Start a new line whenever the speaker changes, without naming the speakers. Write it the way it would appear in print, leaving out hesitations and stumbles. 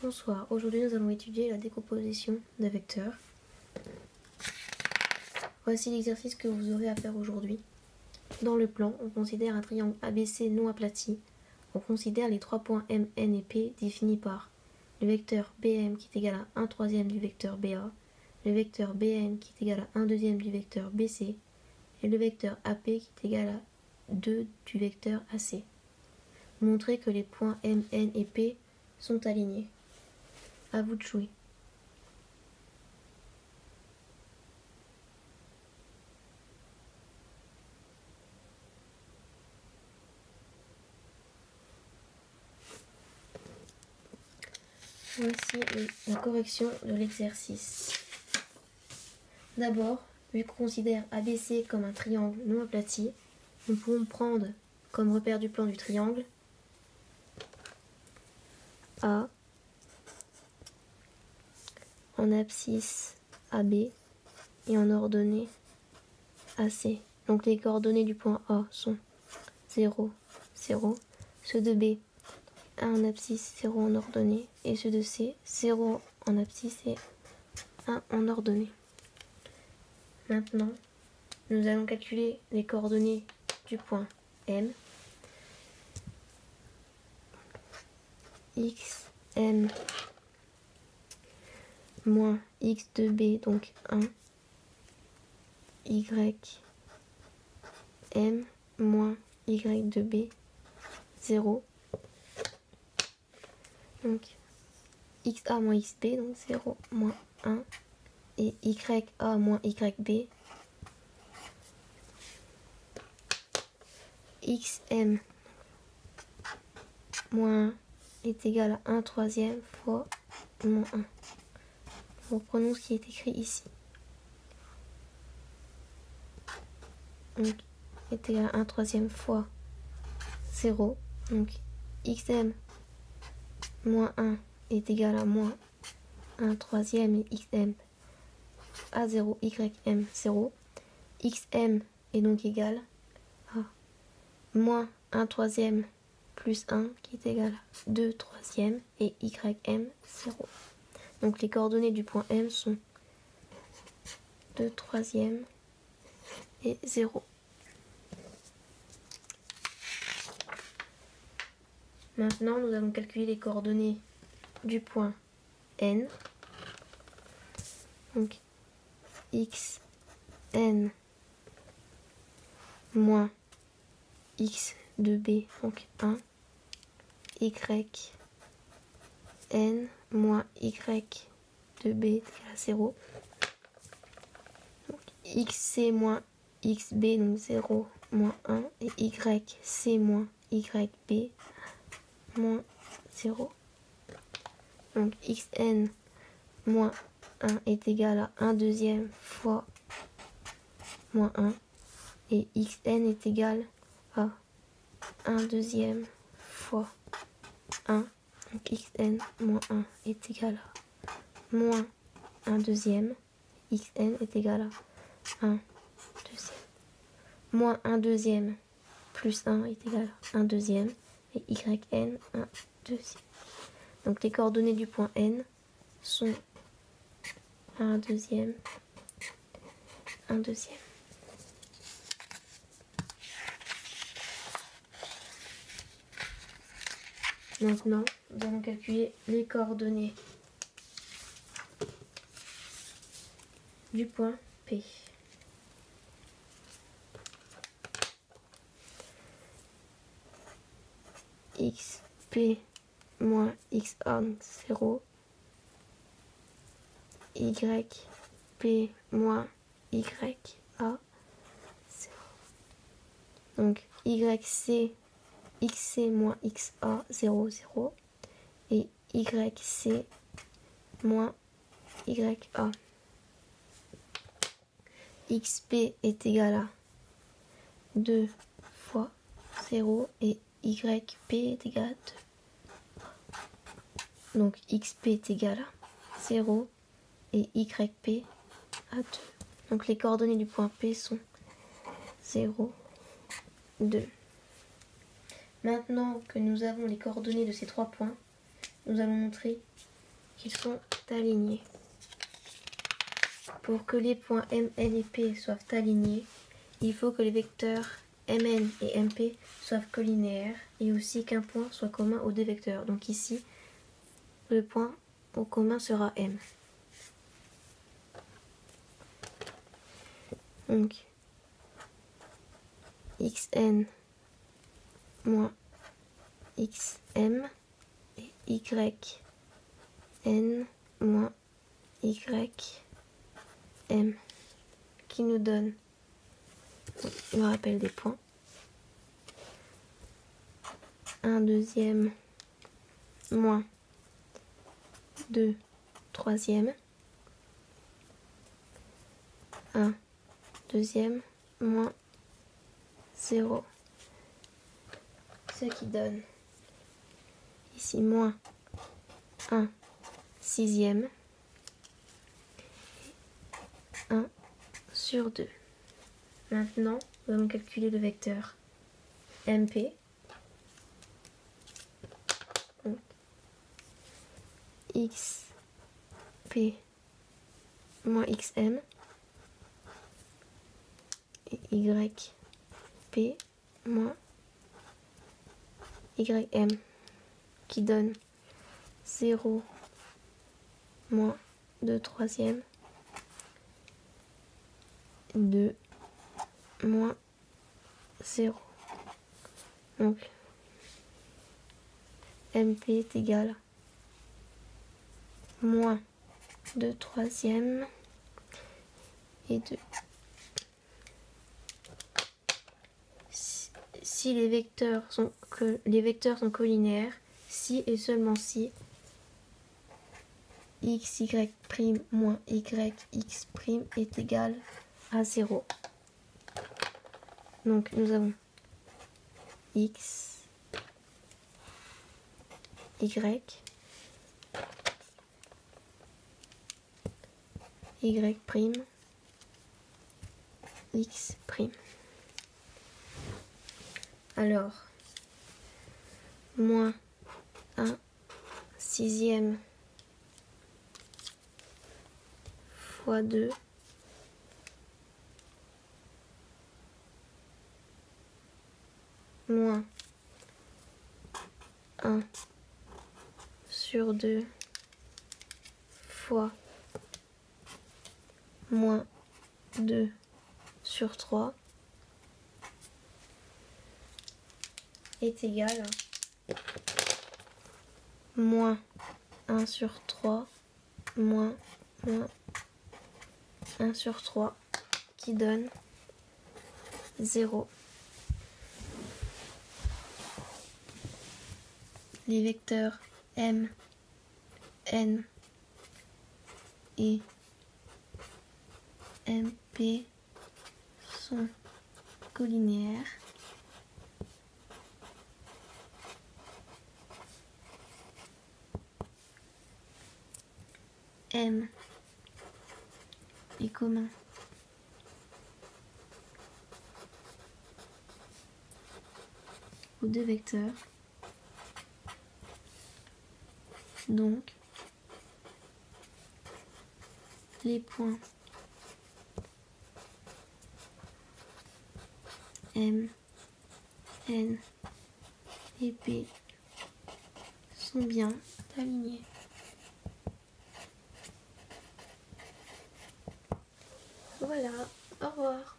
Bonsoir, aujourd'hui nous allons étudier la décomposition de vecteurs. Voici l'exercice que vous aurez à faire aujourd'hui. Dans le plan, on considère un triangle ABC non aplati. On considère les trois points M, N et P définis par le vecteur BM qui est égal à 1 troisième du vecteur BA, le vecteur BN qui est égal à 1 deuxième du vecteur BC et le vecteur AP qui est égal à 2 du vecteur AC. Montrez que les points M, N et P sont alignés. À vous de jouer. Voici la correction de l'exercice. D'abord, vu qu'on considère ABC comme un triangle non aplati, nous pouvons prendre comme repère du plan du triangle A en abscisse AB et en ordonnée AC. Donc les coordonnées du point A sont 0, 0, ceux de B 1 en abscisse, 0 en ordonnée, et ceux de C 0 en abscisse et 1 en ordonnée. Maintenant, nous allons calculer les coordonnées du point M. X, M, moins X de B, donc 1. Y, M, moins Y de B, 0. Donc, XA moins XB, donc 0, moins 1. Et YA moins YB. XM moins 1 est égal à 1 troisième fois moins 1. Nous reprenons ce qui est écrit ici. Donc, est égal à 1 troisième fois 0. Donc, XM moins 1 est égal à moins 1 troisième et XM à 0, YM 0. XM est donc égal à moins 1 troisième plus 1 qui est égal à 2 troisièmes et YM 0. Donc les coordonnées du point M sont 2 troisièmes et 0. Maintenant, nous allons calculer les coordonnées du point N. Donc x n moins x de B, donc 1. Y n moins y de B égale à 0. Donc, xc moins xb, donc 0, moins 1. Et yc moins yb, moins 0. Donc xn moins 1 est égal à 1 deuxième fois moins 1. Et xn est égal à 1 deuxième fois 1. Donc xn moins 1 est égal à moins 1 deuxième. Xn est égal à 1 deuxième. Moins 1 deuxième plus 1 est égal à 1 deuxième. Et yn 1 deuxième. Donc les coordonnées du point N sont 1 deuxième, 1 deuxième. Maintenant, nous allons calculer les coordonnées du point P. XP moins XA, 0. YP moins YA, 0. Donc YC, XC moins XA, 0, 0. Et YC moins YA. XP est égal à 2 fois 0 et YP est égal à 2. Donc XP est égal à 0 et YP à 2. Donc les coordonnées du point P sont 0, 2. Maintenant que nous avons les coordonnées de ces trois points, nous allons montrer qu'ils sont alignés. Pour que les points M, N et P soient alignés, il faut que les vecteurs Mn et Mp soient collinéaires et aussi qu'un point soit commun aux deux vecteurs. Donc ici, le point au commun sera M. Donc, xn moins xm et yn moins ym qui nous donne le rappel des points. 1 deuxième moins 2 troisième. 1 deuxième moins 0. Ce qui donne ici moins 1 sixième. 1 sur 2. Maintenant, nous allons calculer le vecteur MP. Donc, XP moins XM et YP moins YM qui donne 0 moins 2 troisième, 2 moins 0. Donc MP est égal moins 2 troisième et 2. Si les vecteurs sont collinaires, si et seulement si x, y' moins y, x' est égal à 0. Donc nous avons x, y, y', x'. Alors, moins 1 sixième fois 2 moins 1 sur 2 fois moins 2 sur 3 est égal à moins 1 sur 3 moins 1 sur 3 qui donne 0. Les vecteurs M, N et MP sont collinéaires. M est commun aux deux vecteurs. Donc, les points M, N et P sont bien alignés. Voilà, au revoir.